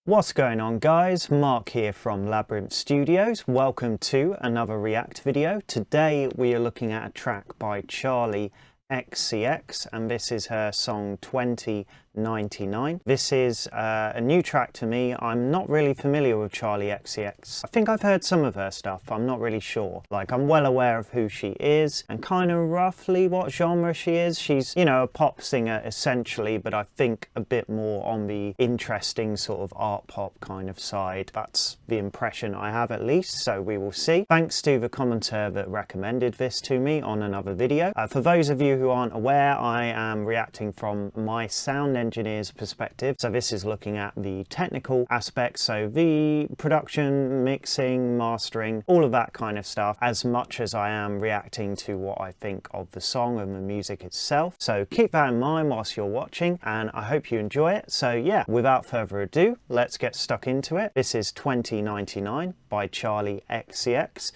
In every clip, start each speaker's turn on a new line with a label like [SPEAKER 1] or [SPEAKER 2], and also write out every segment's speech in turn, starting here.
[SPEAKER 1] What's going on, guys? Mark here from Labyrinth Studios. Welcome to another React video. Today we are looking at a track by Charli XCX and this is her song 2099. This is a new track to me. I'm not really familiar with Charli XCX. I think I've heard some of her stuff. I'm not really sure. Like, I'm well aware of who she is and kind of roughly what genre she is. She's, you know, a pop singer essentially, but I think a bit more on the interesting sort of art pop kind of side. That's the impression I have, at least, so we will see. Thanks to the commenter that recommended this to me on another video. For those of you who aren't aware, I am reacting from my sound engineer's perspective. So this is looking at the technical aspects, so the production, mixing, mastering, all of that kind of stuff, as much as I am reacting to what I think of the song and the music itself. So keep that in mind whilst you're watching, and I hope you enjoy it. So yeah, without further ado, let's get stuck into it. This is 2099 by Charli XCX.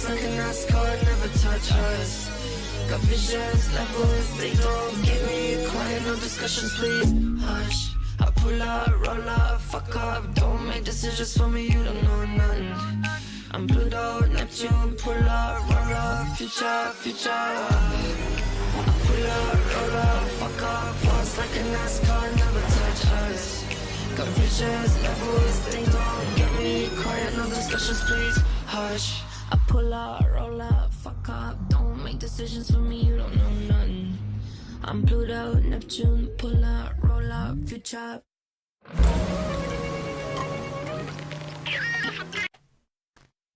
[SPEAKER 2] Like a NASCAR, never touch us. Got visions, levels, they don't get me quiet, no discussions, please. Hush, I pull out, roll out, fuck up. Don't make decisions for me, you don't know nothing. I'm Pluto, Neptune, pull out, roll out, future, future. I pull out, roll out, fuck up. Fast like a NASCAR, never touch us. Got visions, levels, they don't get me quiet, no discussions, please. Hush. I pull out, roll out, fuck up. Don't make decisions for me, you don't know nothing. I'm Pluto, Neptune, pull out, roll out, future.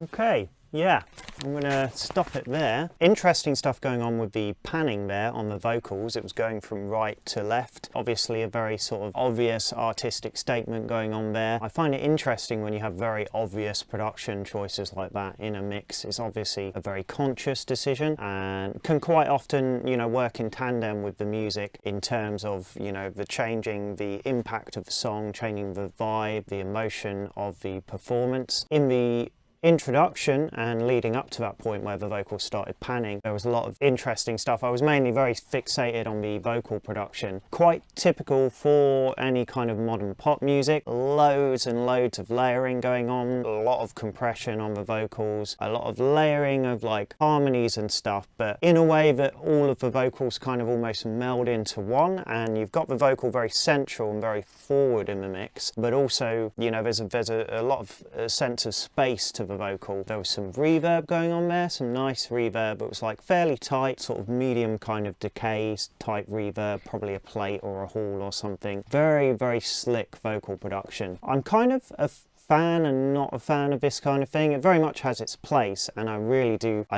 [SPEAKER 1] Okay, yeah, I'm gonna stop it there. Interesting stuff going on with the panning there on the vocals. It was going from right to left. Obviously a very sort of obvious artistic statement going on there. I find it interesting when you have very obvious production choices like that in a mix. It's obviously a very conscious decision and can quite often, you know, work in tandem with the music in terms of, you know, the changing the impact of the song, changing the vibe, the emotion of the performance. In the introduction and leading up to that point where the vocals started panning, there was a lot of interesting stuff. I was mainly very fixated on the vocal production, quite typical for any kind of modern pop music. Loads and loads of layering going on, a lot of compression on the vocals, a lot of layering of like harmonies and stuff, but in a way that all of the vocals kind of almost meld into one, and you've got the vocal very central and very forward in the mix, but also, you know, there's a lot of a sense of space to the vocal. There was some reverb going on there, some nice reverb. It was like fairly tight, sort of medium kind of decay type reverb, probably a plate or a hall or something. Very, very slick vocal production. I'm kind of a fan and not a fan of this kind of thing. It very much has its place, and I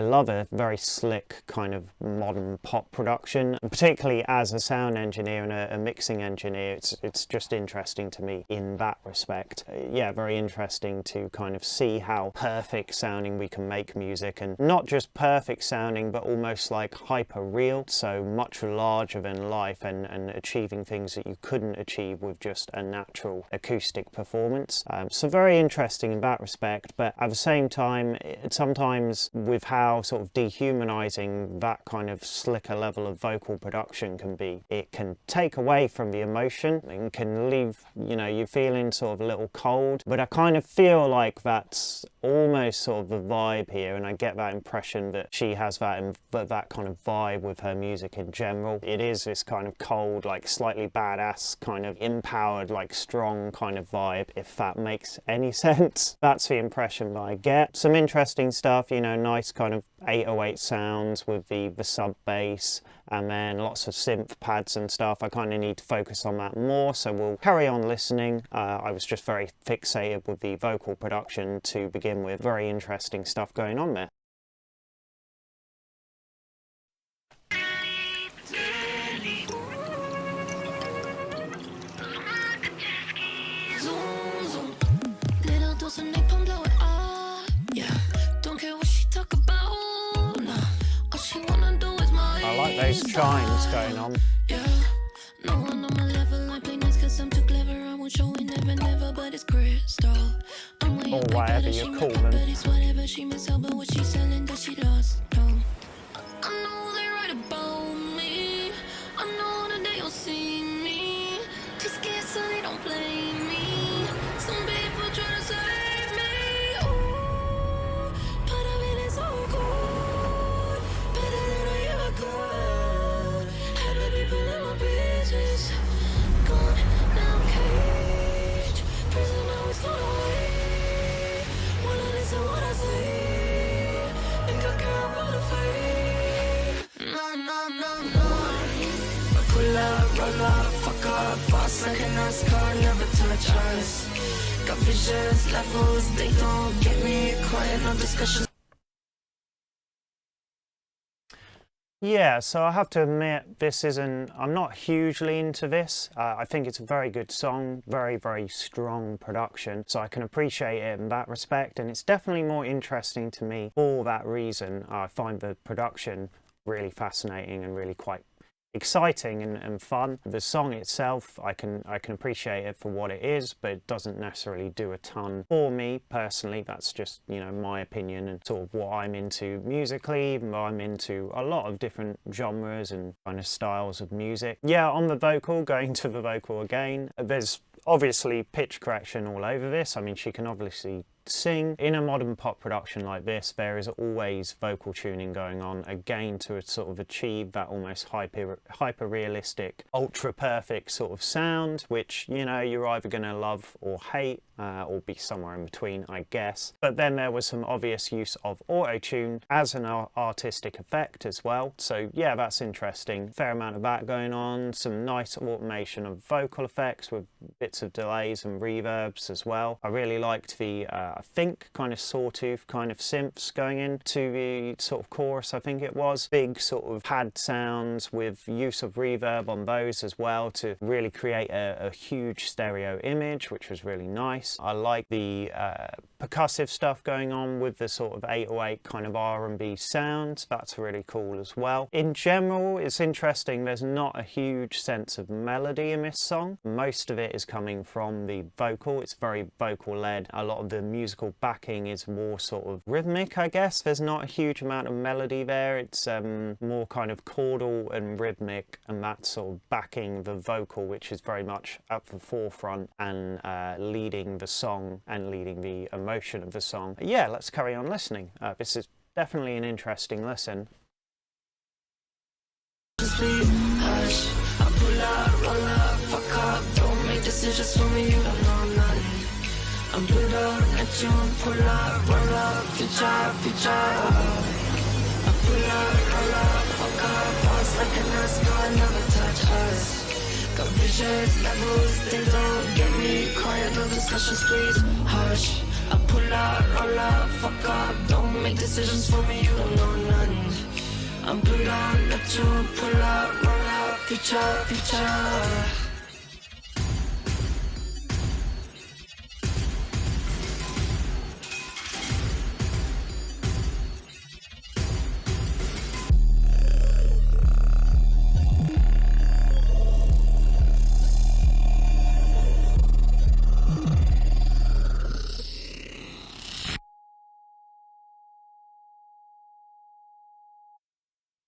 [SPEAKER 1] love a very slick kind of modern pop production, and particularly as a sound engineer and a mixing engineer, it's just interesting to me in that respect. Yeah, very interesting to kind of see how perfect sounding we can make music, and not just perfect sounding but almost like hyper real, so much larger than life, and achieving things that you couldn't achieve with just a natural acoustic performance. So very interesting in that respect, but at the same time, sometimes with how sort of dehumanizing that kind of slicker level of vocal production can be, it can take away from the emotion and can leave, you know, you feeling sort of a little cold. But I kind of feel like that's almost sort of the vibe here, and I get that impression that she has that kind of vibe with her music in general. It is this kind of cold, like slightly badass, kind of empowered, like strong kind of vibe, if that makes any sense. That's the impression that I get. Some interesting stuff, you know, nice kind of 808 sounds with the sub bass, and then lots of synth pads and stuff. I kind of need to focus on that more, so we'll carry on listening. I was just very fixated with the vocal production to begin with. Very interesting stuff going on there.
[SPEAKER 2] Little dose of napalm, blow it up. Yeah, don't care what she talk about.
[SPEAKER 1] nice chimes going on.
[SPEAKER 2] Yeah, no one on my level. I play nice cause I'm too clever. I won't show it, never, but it's crystal. I'm way
[SPEAKER 1] Or
[SPEAKER 2] up like
[SPEAKER 1] whatever
[SPEAKER 2] that,
[SPEAKER 1] you
[SPEAKER 2] she
[SPEAKER 1] call
[SPEAKER 2] make up,
[SPEAKER 1] them.
[SPEAKER 2] but it's whatever. She must help, but what she's selling that she lost. No, I know they write about me. I know that they'll see me. Too scared so they don't blame me. Some people try to save me. Ooh, part of it is so good, better than I ever could. Had the people in my business gone, now I'm caged. Prison always gone away. Wanna listen what I say. Think I care about the fate. No. I pull up, roll up, fuck up, fast like a NASCAR, never touch us. Got visions, levels, they don't get me quiet, no discussions.
[SPEAKER 1] Yeah, so I have to admit, this isn't, I'm not hugely into this. I think it's a very good song, very, very strong production, so I can appreciate it in that respect, and it's definitely more interesting to me for that reason. I find the production really fascinating and really quite exciting and fun. The song itself, I can appreciate it for what it is, but it doesn't necessarily do a ton for me personally. That's just, you know, my opinion and sort of what I'm into musically, even though I'm into a lot of different genres and kind of styles of music. Yeah, on the vocal, going to the vocal again, there's obviously pitch correction all over this. I mean, she can obviously sing. In a modern pop production like this, there is always vocal tuning going on, again, to sort of achieve that almost hyper realistic, ultra perfect sort of sound, which, you know, you're either going to love or hate, or be somewhere in between, I guess. But then there was some obvious use of auto-tune as an artistic effect as well. So yeah, that's interesting. Fair amount of that going on. Some nice automation of vocal effects with bits of delays and reverbs as well. I really liked the I think kind of sawtooth kind of synths going into the sort of chorus, I think it was. Big sort of pad sounds with use of reverb on those as well to really create a huge stereo image, which was really nice. I like the percussive stuff going on with the sort of 808 kind of R&B sound. That's really cool as well. In general, it's interesting, there's not a huge sense of melody in this song. Most of it is coming from the vocal. It's very vocal led. A lot of the musical backing is more sort of rhythmic, I guess. There's not a huge amount of melody there. It's more kind of chordal and rhythmic, and that's sort of backing the vocal, which is very much at the forefront and leading the song and leading the emotion of the song. Yeah, let's carry on listening. This is definitely an interesting listen.
[SPEAKER 2] Hush, I pull up, roll up, fuck up, don't make decisions for me, you don't know nothing. I'm Pluto, Neptune, pull up, roll up, future. I pull up, roll up, fuck up, fast like a NASCAR, never touch us. Got visions, levels, they don't get me quiet, no discussions please. Hush, I pull up, roll up, fuck up, don't make decisions for me, you don't know nothing. I'm Pluto, Neptune, pull up, roll up, future.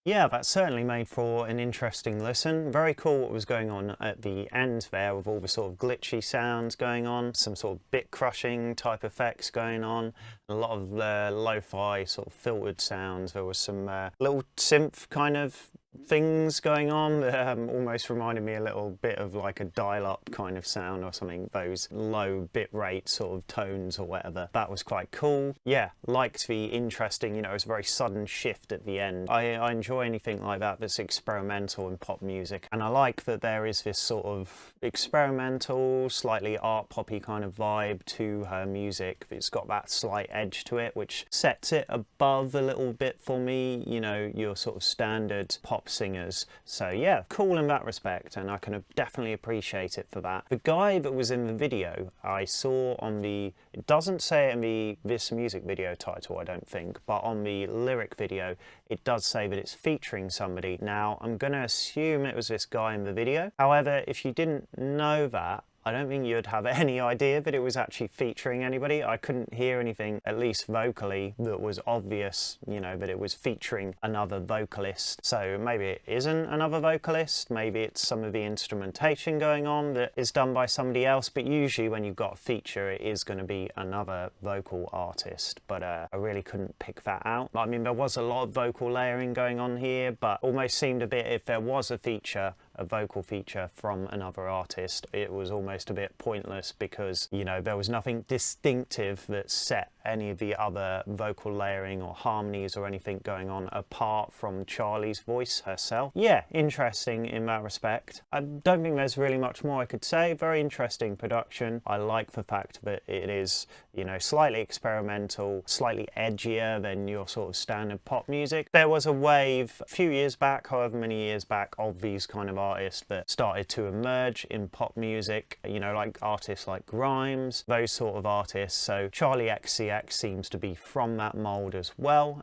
[SPEAKER 1] Yeah, that certainly made for an interesting listen. Very cool what was going on at the end there with all the sort of glitchy sounds going on, some sort of bit crushing type effects going on, a lot of lo-fi sort of filtered sounds. There was some little synth kind of things going on that almost reminded me a little bit of like a dial-up kind of sound or something, those low bit rate sort of tones or whatever. That was quite cool. Yeah, liked the interesting, you know, it was a very sudden shift at the end. I enjoy anything like that that's experimental in pop music, and I like that there is this sort of experimental, slightly art poppy kind of vibe to her music. It's got that slight edge to it which sets it above a little bit for me, you know, your sort of standard pop pop singers. So yeah, cool in that respect, and I can definitely appreciate it for that. The guy that was in the video, I saw on the, it doesn't say it in this music video title, I don't think, but on the lyric video, it does say that it's featuring somebody. Now, I'm going to assume it was this guy in the video. However, if you didn't know that, I don't think you'd have any idea that it was actually featuring anybody. I couldn't hear anything, at least vocally, that was obvious, you know, that it was featuring another vocalist. So maybe it isn't another vocalist, maybe it's some of the instrumentation going on that is done by somebody else, but usually when you've got a feature, it is going to be another vocal artist. But I really couldn't pick that out. I mean, there was a lot of vocal layering going on here, but almost seemed a bit, if there was a feature, a vocal feature from another artist, it was almost a bit pointless because, you know, there was nothing distinctive that set any of the other vocal layering or harmonies or anything going on apart from Charli's voice herself. Yeah, interesting in that respect. I don't think there's really much more I could say. Very interesting production. I like the fact that it is, you know, slightly experimental, slightly edgier than your sort of standard pop music. There was a wave a few years back, however many years back, of these kind of artists that started to emerge in pop music, you know, like artists like Grimes, those sort of artists. So Charli XCX seems to be from that mold as well.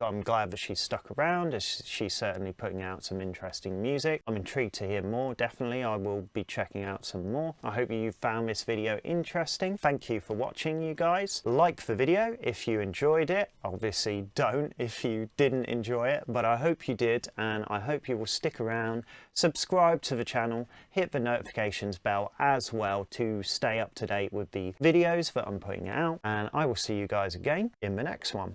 [SPEAKER 1] I'm glad that she's stuck around, as she's certainly putting out some interesting music. I'm intrigued to hear more, definitely. I will be checking out some more. I hope you found this video interesting. Thank you for watching, you guys. Like the video if you enjoyed it. Obviously don't if you didn't enjoy it, but I hope you did, and I hope you will stick around. Subscribe to the channel, hit the notifications bell as well to stay up to date with the videos that I'm putting out, and I will see you guys again in the next one.